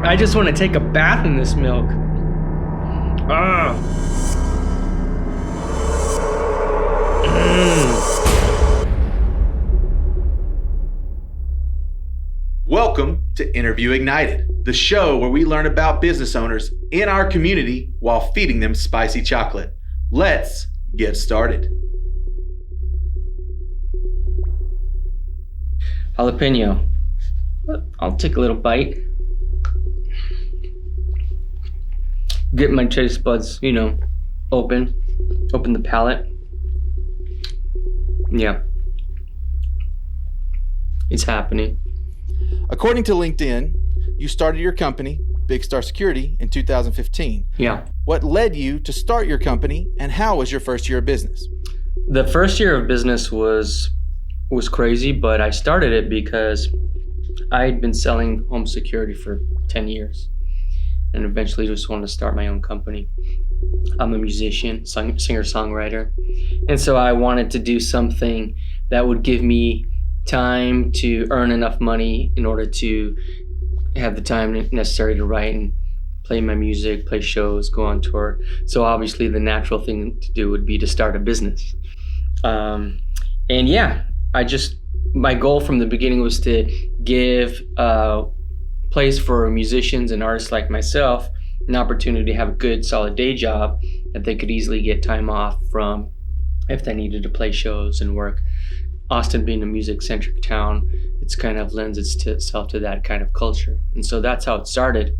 I just want to take a bath in this milk. Ah. Welcome to Interview Ignited, the show where we learn about business owners in our community while feeding them spicy chocolate. Let's get started. Jalapeno. I'll take a little bite. Get my taste buds, open the palate. Yeah. It's happening. According to LinkedIn, you started your company, Bigstar Security, in 2015. Yeah. What led you to start your company, and how was your first year of business? The first year of business was crazy, but I started it because I had been selling home security for 10 years and eventually just wanted to start my own company. I'm a musician, singer-songwriter, and so I wanted to do something that would give me time to earn enough money in order to have the time necessary to write and play my music, play shows, go on tour. So obviously the natural thing to do would be to start a business. And yeah, my goal from the beginning was to give a place for musicians and artists like myself an opportunity to have a good, solid day job that they could easily get time off from if they needed to play shows and work. Austin being a music-centric town, it's kind of lends itself to that kind of culture. And so that's how it started.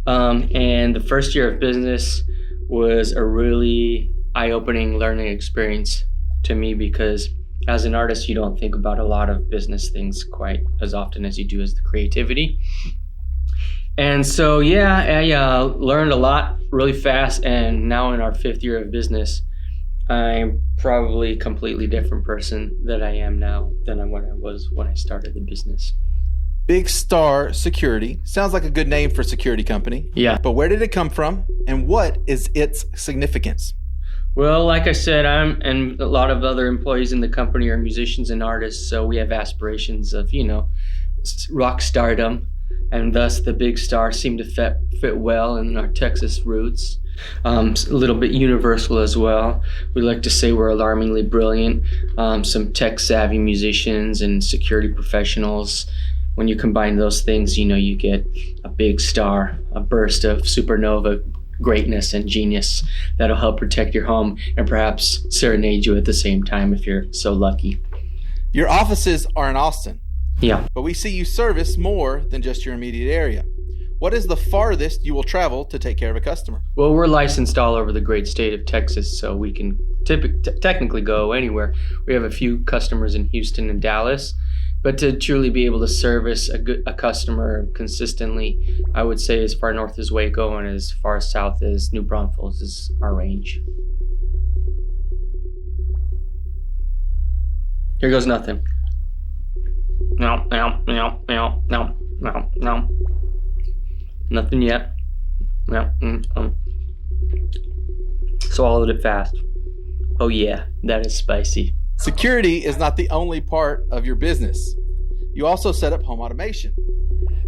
And the first year of business was a really eye-opening learning experience to me because as an artist, you don't think about a lot of business things quite as often as you do as the creativity. And so, yeah, I learned a lot really fast. And now in our 5th year of business, I'm probably a completely different person that I am now than what I was when I started the business. Bigstar Security sounds like a good name for a security company. Yeah. But where did it come from, and what is its significance? Well, like I said, and a lot of other employees in the company are musicians and artists, so we have aspirations of, rock stardom, and thus the Bigstar seemed to fit well in our Texas roots. A little bit universal as well. We like to say we're alarmingly brilliant. Some tech-savvy musicians and security professionals. When you combine those things, you get a big star, a burst of supernova greatness and genius that'll help protect your home and perhaps serenade you at the same time if you're so lucky. Your offices are in Austin. Yeah. But we see you service more than just your immediate area. What is the farthest you will travel to take care of a customer? Well, we're licensed all over the great state of Texas, so we can technically go anywhere. We have a few customers in Houston and Dallas, but to truly be able to service a customer consistently, I would say as far north as Waco and as far south as New Braunfels is our range. Here goes nothing. No. Nothing yet. Swallowed it fast. Oh yeah, that is spicy. Security is not the only part of your business. You also set up home automation.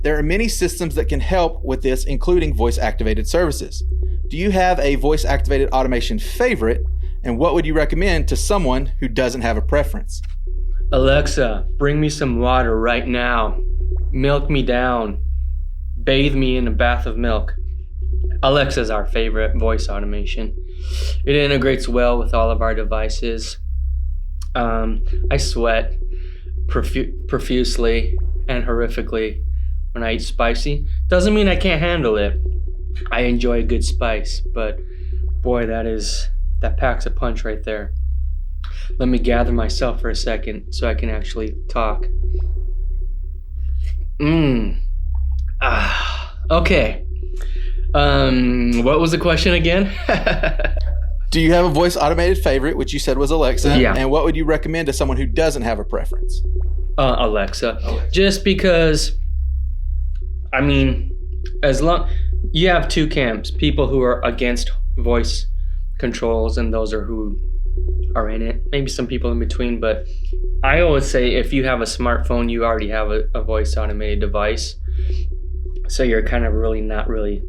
There are many systems that can help with this, including voice-activated services. Do you have a voice-activated automation favorite, and what would you recommend to someone who doesn't have a preference? Alexa, bring me some water right now. Milk me down. Bathe me in a bath of milk. Alexa's our favorite voice automation. It integrates well with all of our devices. I sweat profusely and horrifically when I eat spicy. Doesn't mean I can't handle it. I enjoy a good spice, but boy, that packs a punch right there. Let me gather myself for a second so I can actually talk. Okay. What was the question again? Do you have a voice automated favorite, which you said was Alexa? Yeah. And what would you recommend to someone who doesn't have a preference? Alexa. Just because, as long you have two camps, people who are against voice controls and those are who are in it. Maybe some people in between, but I always say if you have a smartphone, you already have a voice automated device. So you're kind of really not really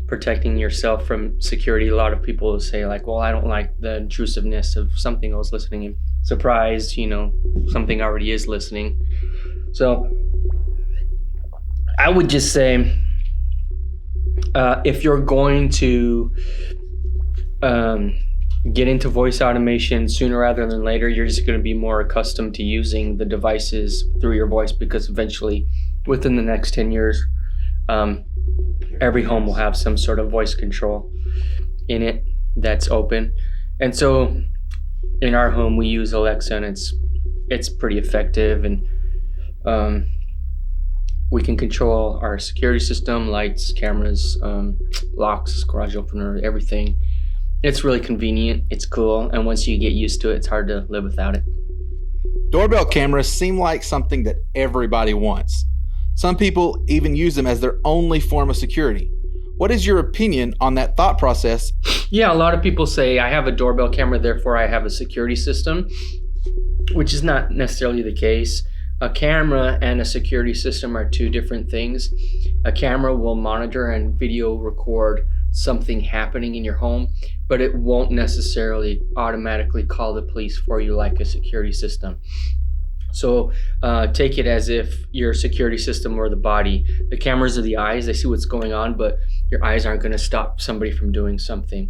protecting yourself from security. A lot of people will say like, well, I don't like the intrusiveness of something I was listening in. Surprise, something already is listening. So I would just say, if you're going to get into voice automation sooner rather than later, you're just going to be more accustomed to using the devices through your voice, because eventually within the next 10 years, every home will have some sort of voice control in it that's open. And so in our home we use Alexa, and it's pretty effective, and we can control our security system, lights, cameras, locks, garage opener, everything. It's really convenient, it's cool, and once you get used to it, it's hard to live without it. Doorbell cameras seem like something that everybody wants. Some people even use them as their only form of security. What is your opinion on that thought process? Yeah, a lot of people say, I have a doorbell camera, therefore I have a security system, which is not necessarily the case. A camera and a security system are two different things. A camera will monitor and video record something happening in your home, but it won't necessarily automatically call the police for you like a security system. So take it as if your security system were the body. The cameras are the eyes, they see what's going on, but your eyes aren't going to stop somebody from doing something.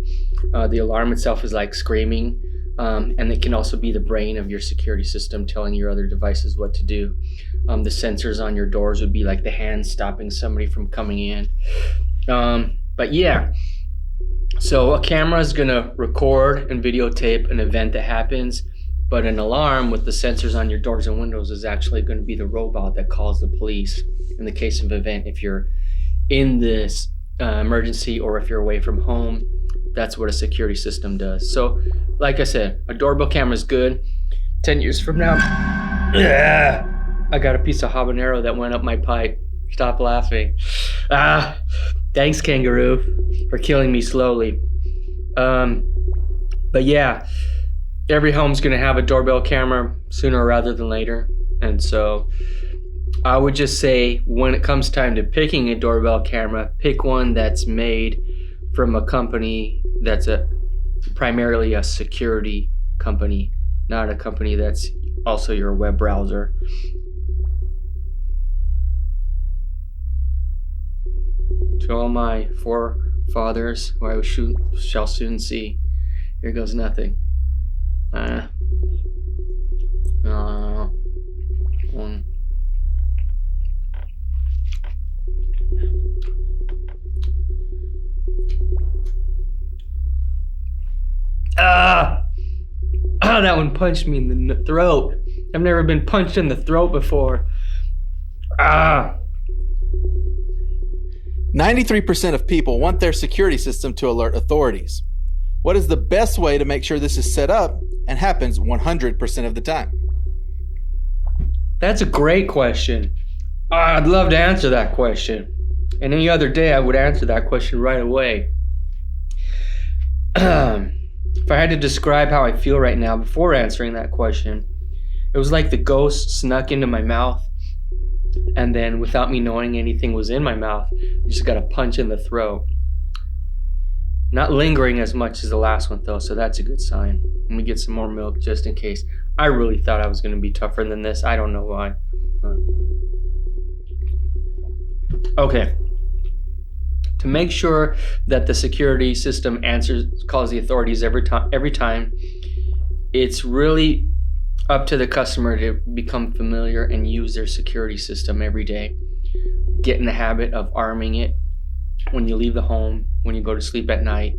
The alarm itself is like screaming, and it can also be the brain of your security system telling your other devices what to do. The sensors on your doors would be like the hands stopping somebody from coming in. But yeah, so a camera is going to record and videotape an event that happens, but an alarm with the sensors on your doors and windows is actually going to be the robot that calls the police in the case of event. If you're in this emergency, or if you're away from home, that's what a security system does. So like I said, a doorbell camera is good. 10 years from now, I got a piece of habanero that went up my pipe. Stop laughing. Thanks, kangaroo, for killing me slowly. But yeah, every home's going to have a doorbell camera sooner rather than later. And so I would just say, when it comes time to picking a doorbell camera, pick one that's made from a company that's primarily a security company, not a company that's also your web browser. To all my forefathers, who I shall soon see, here goes nothing. That one punched me in the throat. I've never been punched in the throat before. 93% of people want their security system to alert authorities. What is the best way to make sure this is set up and happens 100% of the time? That's a great question. I'd love to answer that question. And any other day, I would answer that question right away. If I had to describe how I feel right now before answering that question, it was like the ghost snuck into my mouth, and then without me knowing anything was in my mouth, I just got a punch in the throat. Not lingering as much as the last one though, so that's a good sign. Let me get some more milk just in case. I really thought I was going to be tougher than this. I don't know why. Okay. To make sure that the security system calls the authorities every time, it's really up to the customer to become familiar and use their security system every day. Get in the habit of arming it when you leave the home, when you go to sleep at night.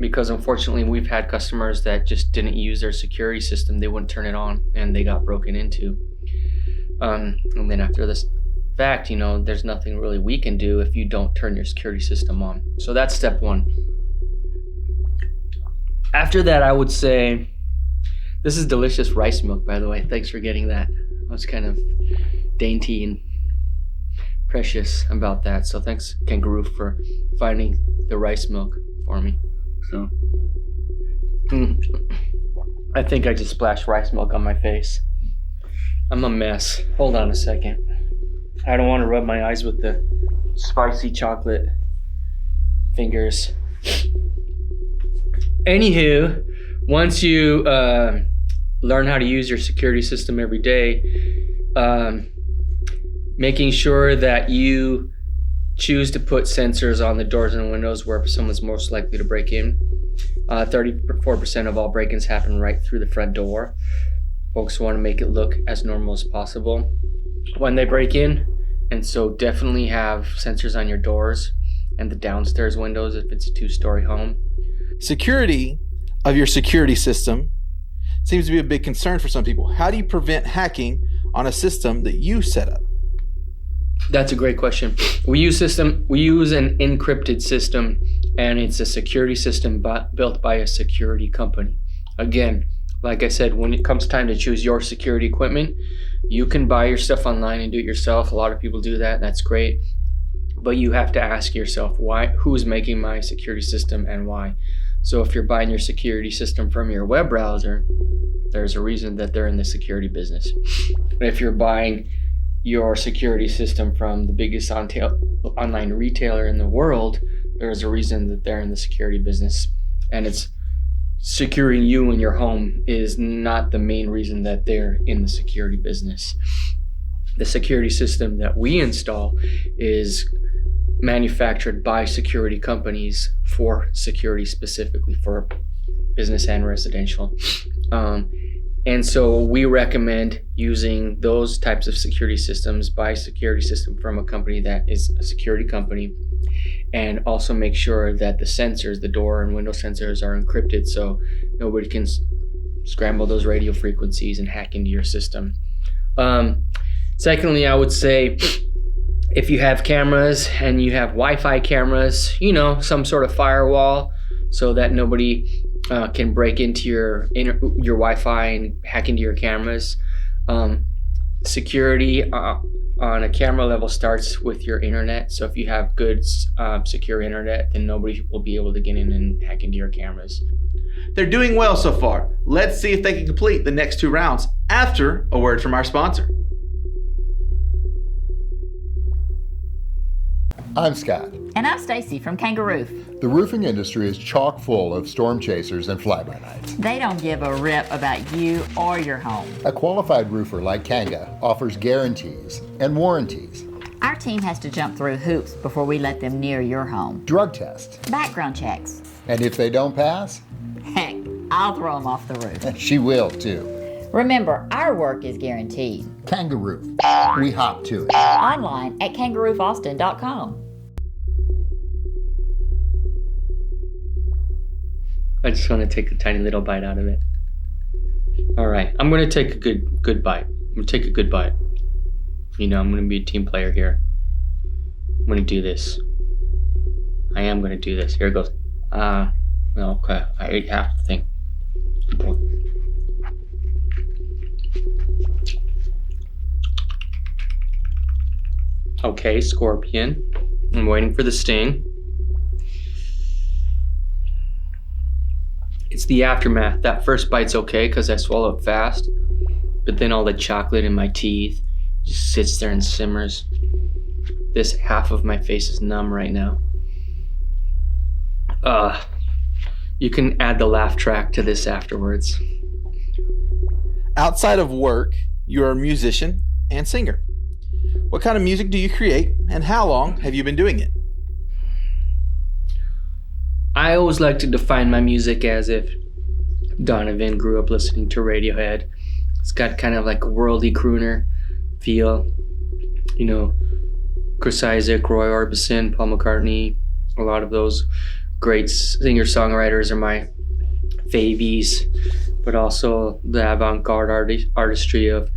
Because unfortunately, we've had customers that just didn't use their security system. They wouldn't turn it on, and they got broken into. And then after this fact, there's nothing really we can do if you don't turn your security system on. So that's step one. After that, I would say, this is delicious rice milk, by the way. Thanks for getting that. I was kind of dainty and precious about that. So thanks, Kangaroo, for finding the rice milk for me. So I think I just splashed rice milk on my face. I'm a mess. Hold on a second. I don't want to rub my eyes with the spicy chocolate fingers. Anywho, once you learn how to use your security system every day, making sure that you choose to put sensors on the doors and windows where someone's most likely to break in. 34% of all break-ins happen right through the front door. Folks want to make it look as normal as possible when they break in, and so definitely have sensors on your doors and the downstairs windows if it's a 2-story home. Security of your security system seems to be a big concern for some people. How do you prevent hacking on a system that you set up? That's a great question. We use an encrypted system, and it's a security system built by a security company. Again, like I said, when it comes time to choose your security equipment, you can buy your stuff online and do it yourself. A lot of people do that, and that's great. But you have to ask yourself, who's making my security system and why? So if you're buying your security system from your web browser, there's a reason that they're in the security business. If you're buying your security system from the biggest online retailer in the world, there's a reason that they're in the security business. And it's securing you and your home is not the main reason that they're in the security business. The security system that we install is manufactured by security companies for security, specifically for business and residential. And so we recommend using those types of security systems, buy a security system from a company that is a security company, and also make sure that the sensors, the door and window sensors, are encrypted so nobody can scramble those radio frequencies and hack into your system. Secondly, I would say if you have cameras and you have Wi-Fi cameras, some sort of firewall so that nobody can break into your Wi-Fi and hack into your cameras. Security on a camera level starts with your internet. So if you have good secure internet, then nobody will be able to get in and hack into your cameras. They're doing well so far. Let's see if they can complete the next 2 rounds after a word from our sponsor. I'm Scott. And I'm Stacy from Kangaroo. The roofing industry is chock full of storm chasers and fly-by-nights. They don't give a rip about you or your home. A qualified roofer like Kanga offers guarantees and warranties. Our team has to jump through hoops before we let them near your home. Drug tests. Background checks. And if they don't pass? Heck, I'll throw them off the roof. She will too. Remember, our work is guaranteed. Kangaroo. We hop to it. Online at kangaroofaustin.com. I just want to take a tiny little bite out of it. All right, I'm going to take a good bite. I'm going to take a good bite. I'm going to be a team player here. I'm going to do this. I am going to do this. Here it goes. Okay, I ate half the thing. Okay, scorpion. I'm waiting for the sting. It's the aftermath. That first bite's okay because I swallow it fast, but then all the chocolate in my teeth just sits there and simmers. This half of my face is numb right now. You can add the laugh track to this afterwards. Outside of work, you're a musician and singer. What kind of music do you create, and how long have you been doing it? I always like to define my music as if Donovan grew up listening to Radiohead. It's got kind of like a worldly crooner feel. Chris Isaak, Roy Orbison, Paul McCartney, a lot of those great singer-songwriters are my favies, but also the avant-garde artistry of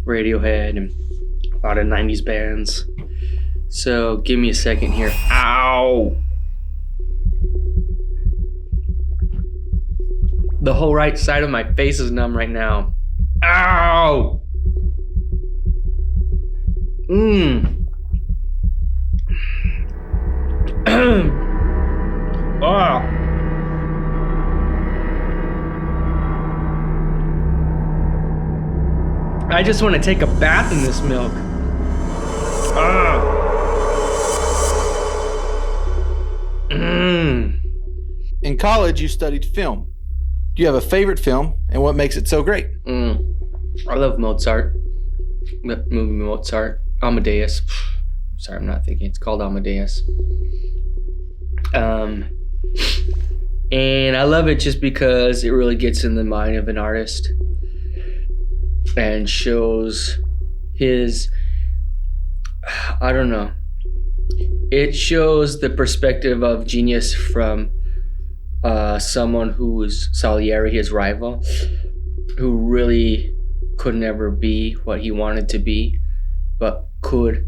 Radiohead and a lot of 90s bands. So give me a second here. Ow! The whole right side of my face is numb right now. Ow! Oh. I just want to take a bath in this milk. college, you studied film. Do you have a favorite film and what makes it so great? I love Mozart. The movie Mozart. Amadeus. Sorry, I'm not thinking. It's called Amadeus. And I love it just because it really gets in the mind of an artist and shows his, I don't know. It shows the perspective of genius from someone who was Salieri, his rival, who really could never be what he wanted to be, but could.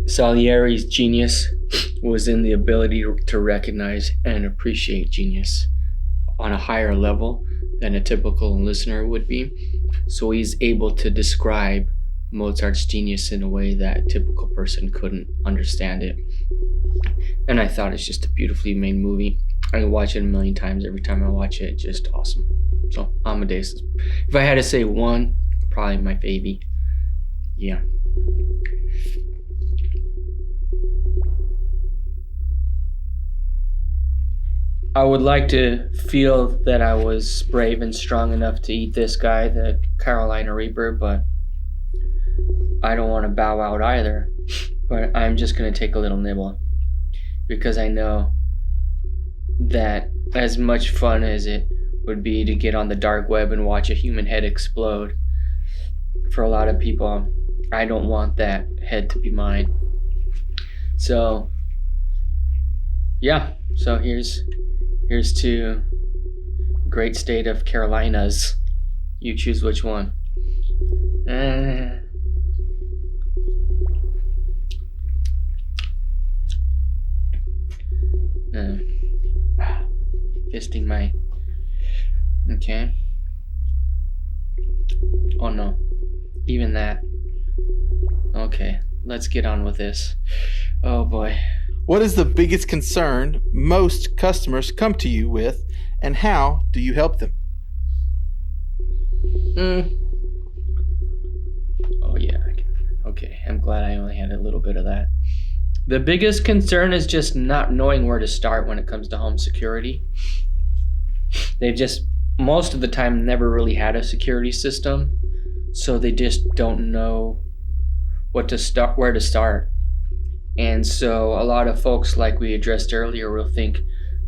Salieri's genius was in the ability to recognize and appreciate genius on a higher level than a typical listener would be. So he's able to describe Mozart's genius in a way that a typical person couldn't understand it. And I thought it's just a beautifully made movie. I can watch it a million times. Every time I watch it, it's just awesome. So Amadeus, if I had to say one, probably my baby. Yeah. I would like to feel that I was brave and strong enough to eat this guy, the Carolina Reaper, but I don't want to bow out either. But I'm just going to take a little nibble because I know that as much fun as it would be to get on the dark web and watch a human head explode, for a lot of people, I don't want that head to be mine. So, yeah. So here's to the great state of Carolinas. You choose which one. Fisting my... Okay. Oh no. Even that. Okay. Let's get on with this. Oh boy. What is the biggest concern most customers come to you with, and how do you help them? Oh yeah. Okay. I'm glad I only had a little bit of that. The biggest concern is just not knowing where to start when it comes to home security. They've just, most of the time, never really had a security system, so they just don't know where to start. And so a lot of folks, like we addressed earlier, will think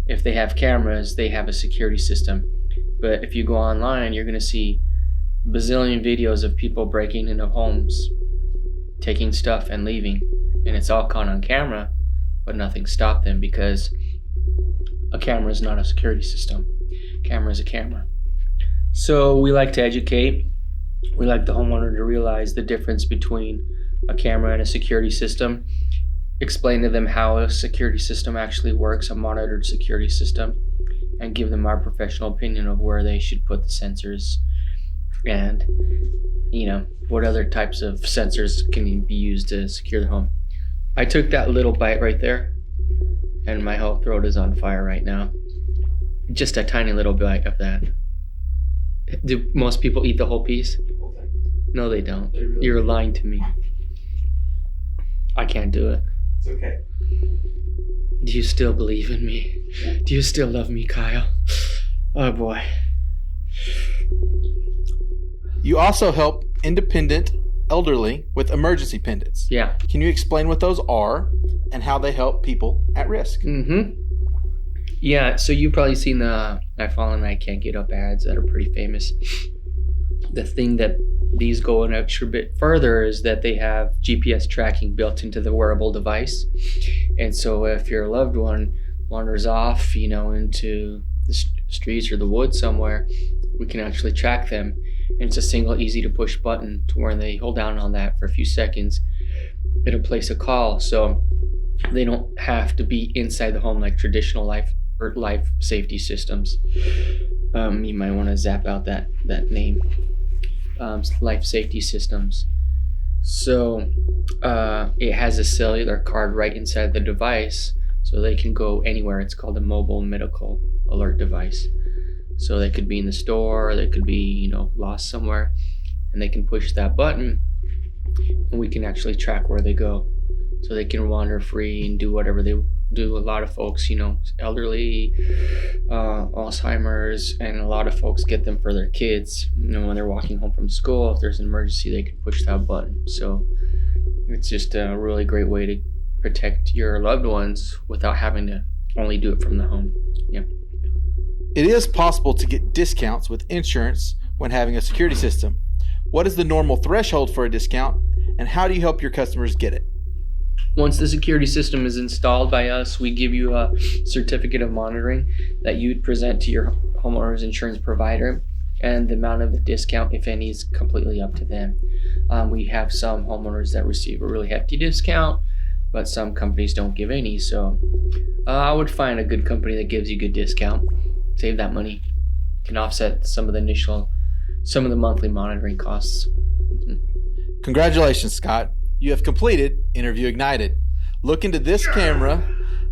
if they have cameras, they have a security system. But if you go online, you're going to see a bazillion videos of people breaking into homes, taking stuff and leaving. And it's all caught on camera, but nothing stopped them because a camera is not a security system. Camera is a camera. So we like to educate. We like the homeowner to realize the difference between a camera and a security system. Explain to them how a security system actually works, a monitored security system, and give them our professional opinion of where they should put the sensors and, what other types of sensors can be used to secure the home. I took that little bite right there, and my whole throat is on fire right now. Just a tiny little bite of that. Do most people eat the whole piece? No, they don't. You're lying to me. I can't do it. It's okay. Do you still believe in me? Do you still love me, Kyle? Oh boy. You also help independent elderly with emergency pendants. Yeah. Can you explain what those are and how they help people at risk? Yeah, so you've probably seen the I Fall and I Can't Get Up ads that are pretty famous. The thing that these go an extra bit further is that they have GPS tracking built into the wearable device. And so if your loved one wanders off, into the streets or the woods somewhere, we can actually track them. And it's a single easy to push button to where they hold down on that for a few seconds. It'll place a call, so they don't have to be inside the home like traditional life safety systems. You might want to zap out that name. Life safety systems. So it has a cellular card right inside the device, so they can go anywhere. It's called a mobile medical alert device. So they could be in the store, or they could be, lost somewhere, and they can push that button, and we can actually track where they go, so they can wander free and do whatever they do a lot of folks, elderly, Alzheimer's, and a lot of folks get them for their kids. When they're walking home from school, if there's an emergency, they can push that button. So it's just a really great way to protect your loved ones without having to only do it from the home. Yeah. It is possible to get discounts with insurance when having a security system. What is the normal threshold for a discount, and how do you help your customers get it? Once the security system is installed by us, we give you a certificate of monitoring that you'd present to your homeowner's insurance provider, and the amount of the discount, if any, is completely up to them. We have some homeowners that receive a really hefty discount, but some companies don't give any. So I would find a good company that gives you good discount. Save that money. Can offset some of the monthly monitoring costs. Congratulations, Scott. You have completed Interview Ignited. Look into this camera,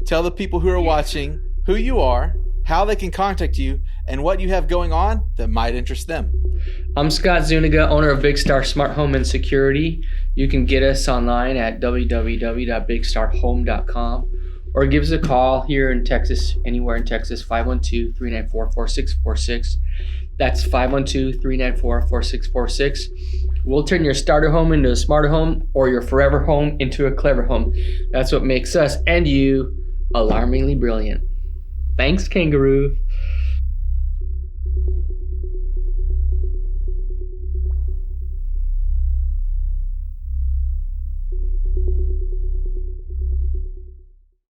tell the people who are watching who you are, how they can contact you, and what you have going on that might interest them. I'm Scott Zuniga, owner of Bigstar Smart Home and Security. You can get us online at www.bigstarhome.com or give us a call here in Texas, anywhere in Texas, 512-394-4646. That's 512-394-4646. We'll turn your starter home into a smarter home, or your forever home into a clever home. That's what makes us and you alarmingly brilliant. Thanks, kangaroo.